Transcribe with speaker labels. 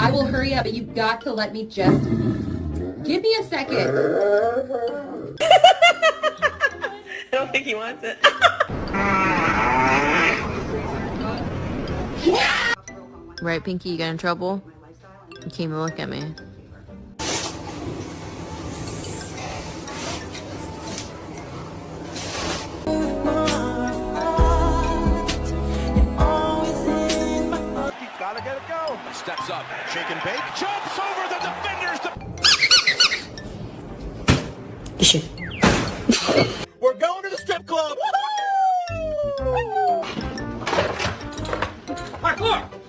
Speaker 1: I will hurry up, but you've got to let me just... Give me a second.
Speaker 2: I don't think he wants it.
Speaker 3: Right, Pinky? You got in trouble? You came to look at me.
Speaker 4: Gotta get it go. Steps up, shake and bake, jumps over the defenders. We're going to the strip club. Parkour!